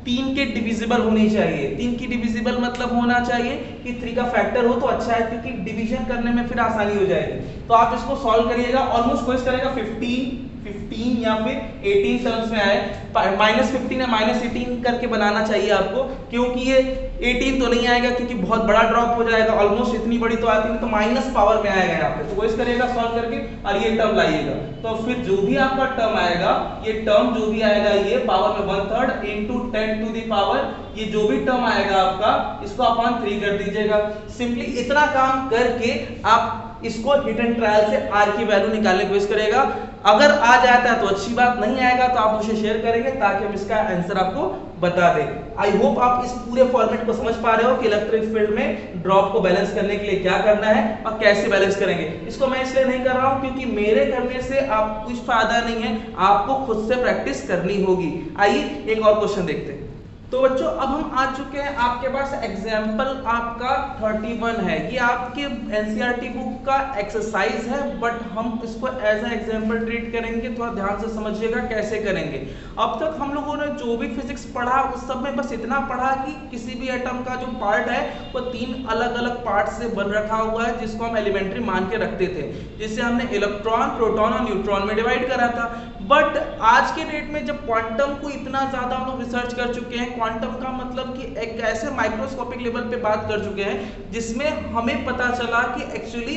Speaker 1: 3 के डिविजिबल होनी चाहिए। 3 की डिविजिबल मतलब होना चाहिए कि 3 का फैक्टर हो तो अच्छा है, क्योंकि डिवीजन करने में फिर आसानी हो जाएगी। तो आप इसको सॉल्व करिएगा, ऑलमोस्ट कोशिश करेगा 15 या फिर 18 टर्म्स में आए, -15 या -18 करके बनाना चाहिए आपको, क्योंकि ये 18 तो नहीं आएगा, क्योंकि बहुत बड़ा ड्रॉप हो जाएगा, ऑलमोस्ट इतनी बड़ी तो आती नहीं, तो माइनस पावर में आएगा यहाँ पे। तो कोशिश करिएगा सॉल्व करके, और ये टर्म लाइएगा, तो फिर जो भी आपका टर्म आएगा, ये टर्म जो भी आएगा, ये पावर में 1/3 इंटू 10 टू दी पावर, ये जो भी टर्म आएगा आपका, इसको अपॉन 3 कर दीजिएगा। सिंपली इतना काम करके आप इसको हिट एंड ट्रायल से r की वैल्यू निकालने की कोशिश करेगा। अगर आ जाता है तो अच्छी बात, नहीं आएगा तो आप मुझे शेयर करेंगे, ताकि हम इसका आंसर आपको बता दें। आई होप आप इस पूरे फॉर्मेट को समझ पा रहे हो कि इलेक्ट्रिक फील्ड में ड्रॉप को बैलेंस करने के लिए क्या करना है और कैसे बैलेंस करेंगे। इसको मैं इसलिए नहीं कर रहा हूं क्योंकि मेरे करने से आपको कुछ फायदा नहीं है, आपको खुद से प्रैक्टिस करनी होगी। आइए एक और क्वेश्चन देखते हैं। तो बच्चों अब हम आ चुके हैं, आपके पास एग्जाम्पल आपका 31 है, ये आपके एनसीईआरटी बुक का एक्सरसाइज है, बट हम इसको एज ए एग्जाम्पल ट्रीट करेंगे। थोड़ा ध्यान से समझिएगा कैसे करेंगे। अब तक हम लोगों ने जो भी फिजिक्स पढ़ा उस सब में बस इतना पढ़ा कि किसी भी एटम का जो पार्ट है वो 3 अलग अलग पार्ट से बन रखा हुआ है, जिसको हम एलिमेंट्री मान के रखते थे, जिसे हमने इलेक्ट्रॉन, प्रोटॉन और न्यूट्रॉन में डिवाइड करा था। बट आज के डेट में जब क्वांटम को इतना ज्यादा हम लोग रिसर्च कर चुके हैं, क्वांटम का मतलब कि एक ऐसे माइक्रोस्कोपिक लेवल पे बात कर चुके हैं जिसमें हमें पता चला कि एक्चुअली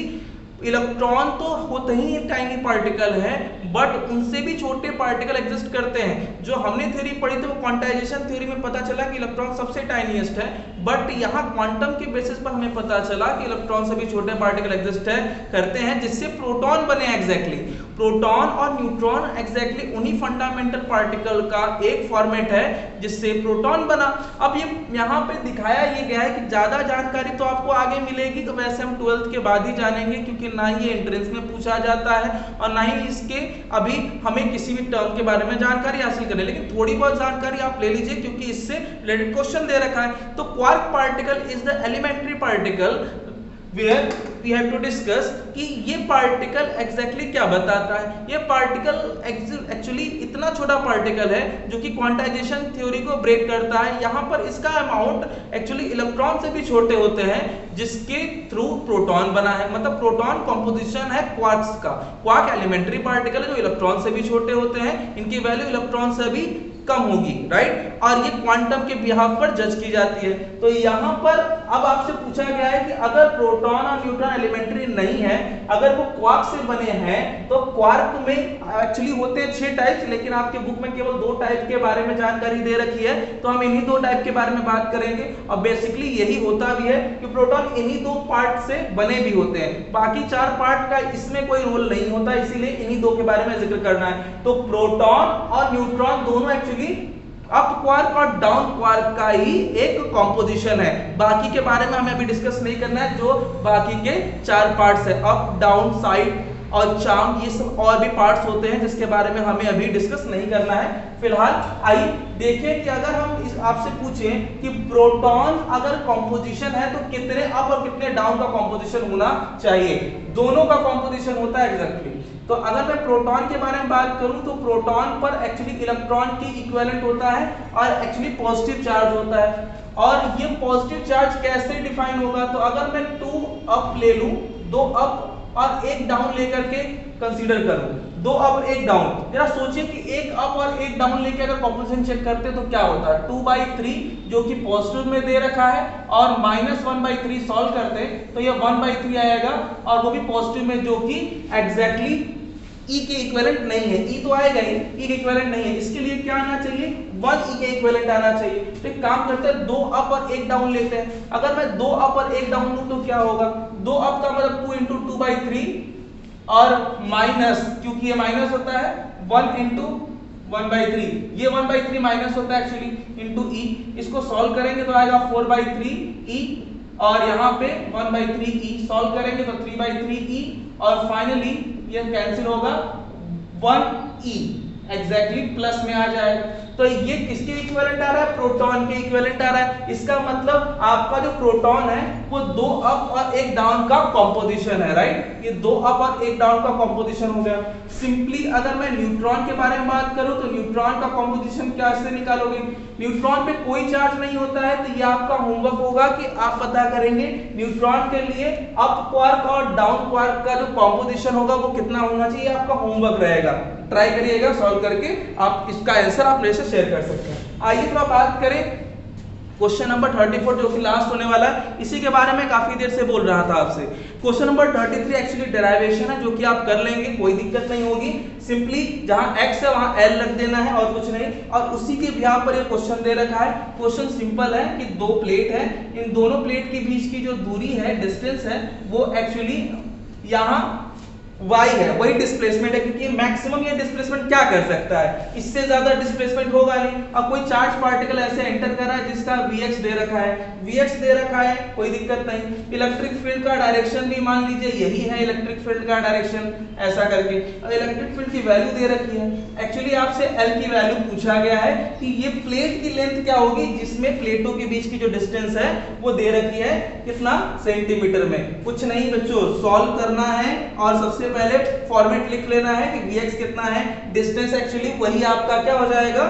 Speaker 1: इलेक्ट्रॉन तो होते ही एक टाइनी पार्टिकल है, बट उनसे भी छोटे पार्टिकल एग्जिस्ट करते हैं। जो हमने थ्योरी पढ़ी थी वो क्वांटाइजेशन थ्योरी में पता चला कि इलेक्ट्रॉन सबसे टाइनीएस्ट है, बट यहाँ क्वांटम के बेसिस पर हमें पता चला कि इलेक्ट्रॉन से भी छोटे पार्टिकल एग्जिस्ट करते हैं, जिससे प्रोटॉन बने। एग्जैक्टली प्रोटॉन और न्यूट्रॉन एग्जैक्टली उन्हीं फंडामेंटल पार्टिकल का एक फॉर्मेट है जिससे प्रोटॉन बना। अब ये यहाँ पे दिखाया ये गया है कि ज्यादा जानकारी तो आपको आगे मिलेगी, तो वैसे हम 12th के बाद ही जानेंगे, क्योंकि ना ही ये एंट्रेंस में पूछा जाता है और ना ही इसके अभी हमें किसी भी टर्म के बारे में जानकारी हासिल करनी, लेकिन थोड़ी बहुत जानकारी आप ले लीजिए क्योंकि इससे रिलेटेड क्वेश्चन दे रखा है। तो quark particle is the elementary particle where we have to discuss कि ये पार्टिकल एग्जैक्टली क्या बताता है। ये पार्टिकल एक्चुअली इतना छोटा पार्टिकल है जो कि क्वांटाइजेशन थ्योरी को ब्रेक करता है। यहाँ पर इसका अमाउंट एक्चुअली इलेक्ट्रॉन से भी छोटे होते हैं, जिसके थ्रू प्रोटॉन बना है। मतलब प्रोटॉन कंपोजिशन है क्वार्क्स का। क्वार्क एलिमेंट्री पार्टिकल है जो इलेक्ट्रॉन से भी छोटे होते हैं, इनकी वैल्यू इलेक्ट्रॉन से भी कम होगी, राइट। और ये क्वांटम के बिहाफ पर जज की जाती है। तो यहाँ पर अब आपसे पूछा गया है कि अगर प्रोटॉन और न्यूट्रॉन एलिमेंट्री नहीं है, अगर वो क्वार्क से बने हैं, तो क्वार्क में एक्चुअली होते हैं 6 टाइप्स, लेकिन आपके बुक में केवल 2 टाइप के बारे में जानकारी दे रखी है, तो हम इन्हीं 2 टाइप के बारे में बात करेंगे। और बेसिकली यही होता भी है कि प्रोटॉन इन्हीं 2 पार्ट से बने भी होते हैं, बाकी 4 पार्ट का इसमें कोई रोल नहीं होता, इसीलिए इन्हीं 2 के बारे में जिक्र करना है। तो प्रोटॉन और न्यूट्रॉन दोनों एक्चुअली अप क्वार्क और डाउन क्वार्क का ही एक कॉम्पोजिशन है। बाकी के बारे में हमें अभी डिस्कस नहीं करना है, जो बाकी के 4 पार्ट्स है, अप, डाउन, साइड और चार्म, ये सब और भी पार्ट्स होते हैं जिसके बारे में हमें अभी डिस्कस नहीं करना है फिलहाल। आइए देखें कि अगर हम आपसे पूछें कि प्रोटॉन अगर कॉम्पोजिशन है तो कितने अप और कितने डाउन का कॉम्पोजिशन होना चाहिए। दोनों का कॉम्पोजिशन होता है एग्जैक्टली। तो अगर मैं प्रोटॉन के बारे में बात करूं तो प्रोटॉन पर एक्चुअली इलेक्ट्रॉन की इक्विवेलेंट होता है और एक्चुअली पॉजिटिव चार्ज होता है। और ये पॉजिटिव चार्ज कैसे डिफाइन होगा, तो अगर मैं 2 अप ले लूं, 2 अप और 1 डाउन लेकर के कंसीडर करूं, 2 अप 1 डाउन, जरा सोचिए कि 1 अप और 1 डाउन लेके अगर कॉम्पोजिशन चेक करते तो क्या होता है। 2/3 जो कि पॉजिटिव में दे रखा है और -1/3 सॉल्व करते तो ये 1/3 आएगा, और वो भी पॉजिटिव में, जो कि एग्जैक्टली E के इक्विवेलेंट नहीं है। E तो आएगा ही, E के इक्विवेलेंट नहीं है, इसके लिए क्या आना चाहिए, 1 E के इक्विवेलेंट आना चाहिए। तो एक काम करते हैं, 2 अप और 1 डाउन लेते हैं। अगर मैं 2 अप और 1 डाउन लूं तो क्या होगा, 2 अप का मतलब 2 × 2/3 और माइनस, क्योंकि ये माइनस होता है, 1 × 1/3, ये 1/3 माइनस होता है एक्चुअली इंटू E। इसको सॉल्व करेंगे तो आएगा 4/3 E, और यहाँ पे 1/3 E सॉल्व करेंगे तो 3/3 E, और फाइनली ये कैंसिल होगा 1 E एग्जैक्टली प्लस में आ जाएगा। तो ये किसके इक्विवेलेंट आ रहा है, प्रोटॉन के इक्विवेलेंट आ रहा है। इसका मतलब आपका जो प्रोटॉन है वो 2 अप और 1 डाउन का कॉम्पोजिशन है, राइट। ये 2 अप और 1 डाउन का कॉम्पोजिशन हो गया। सिंपली अगर मैं न्यूट्रॉन के बारे में बात करूं तो न्यूट्रॉन का कॉम्पोजिशन कैसे निकालोगे, न्यूट्रॉन पे कोई चार्ज नहीं होता है, तो ये आपका होमवर्क होगा कि आप पता करेंगे न्यूट्रॉन के लिए अप क्वार्क और डाउन क्वार्क का जो कॉम्पोजिशन होगा वो कितना होना चाहिए, आपका होमवर्क रहेगा। ट्राई करिएगा सॉल्व करके, आप इसका आंसर आप मेरे से शेयर कर सकते हैं। आइए थोड़ा बात करें क्वेश्चन नंबर 34 जो कि लास्ट होने वाला है, इसी के बारे में काफी देर से बोल रहा था आपसे। क्वेश्चन नंबर 33 एक्चुअली डेरिवेशन है, जो कि आप कर लेंगे, कोई दिक्कत नहीं होगी। सिंपली जहां x है वहां l रख देना है और कुछ नहीं, और उसी के बिहाफ पर ये क्वेश्चन दे रखा है। क्वेश्चन सिंपल है कि 2 प्लेट है, इन दोनों प्लेट के बीच की जो दूरी है, डिस्टेंस है, वो एक्चुअली यहाँ y है, वही डिस्प्लेसमेंट है, क्योंकि मैक्सिमम ये डिस्प्लेसमेंट क्या कर सकता है, इससे ज्यादा डिस्प्लेसमेंट होगा नहीं। अब कोई चार्ज पार्टिकल ऐसे एंटर कर रहा है जिसका vx दे रखा है, vx दे रखा है, कोई दिक्कत नहीं। इलेक्ट्रिक फील्ड का डायरेक्शन भी मान लीजिए यही है इलेक्ट्रिक फील्ड का डायरेक्शन, ऐसा करके। इलेक्ट्रिक फील्ड की वैल्यू दे रखी है, एक्चुअली आपसे L की वैल्यू पूछा गया है कि ये प्लेट की लेंथ क्या होगी जिसमें प्लेटों के बीच की जो डिस्टेंस है वो दे रखी है कितना, सेंटीमीटर में। कुछ नहीं बच्चों, सॉल्व करना है और सबसे पहले फॉर्मेट लिख लेना है कि vx कितना है, डिस्टेंस एक्चुअली वही आपका क्या हो जाएगा,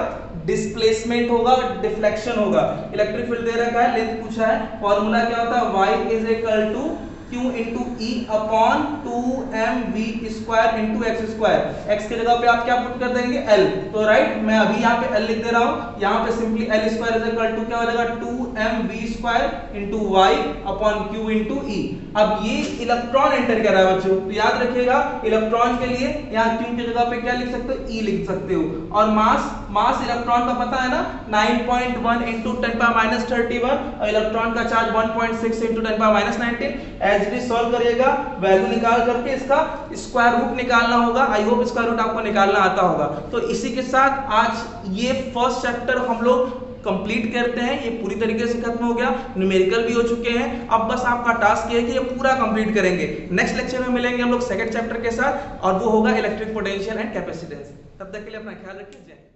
Speaker 1: डिस्प्लेसमेंट होगा, डिफ्लेक्शन होगा। इलेक्ट्रिक फील्ड दे रखा है, लेंथ पूछा है, फॉर्मूला क्या होता है, y is equal to Q into e upon 2mv square into x square. X की जगह पे आप क्या पुट कर देंगे, L, तो राइट मैं अभी यहाँ पे L लिख दे रहा हूँ, यहाँ पे simply L square is equal to क्या हो जाएगा, 2mv square into y upon Q into E. अब ये इलेक्ट्रॉन एंटर कर रहा है बच्चों, तो याद रखिएगा इलेक्ट्रॉन के लिए यहाँ Q की जगह पे क्या लिख सकते हो, E लिख सकते हो। और मास इलेक्ट्रॉन का पता है ना, 9.1 इंटू 10⁻31 और इलेक्ट्रॉन का charge 1.6 into 10⁻19। As it is solve करिएगा, वैल्यू निकाल करके इसका स्क्वायर रूट निकालना होगा। आई होप स्क्वायर रूट आपको निकालना आता होगा। तो इसी के साथ आज ये फर्स्ट चैप्टर हम लोग कंप्लीट करते हैं, ये पूरी तरीके से खत्म हो गया, न्यूमेरिकल भी हो चुके हैं। अब बस आपका टास्क ये है कि ये पूरा कंप्लीट करेंगे। नेक्स्ट लेक्चर में मिलेंगे हम लोग सेकंड चैप्टर के साथ और वो होगा इलेक्ट्रिक पोटेंशियल एंड कैपेसिटेंस। तब तक के लिए अपना ख्याल रखिए। जय।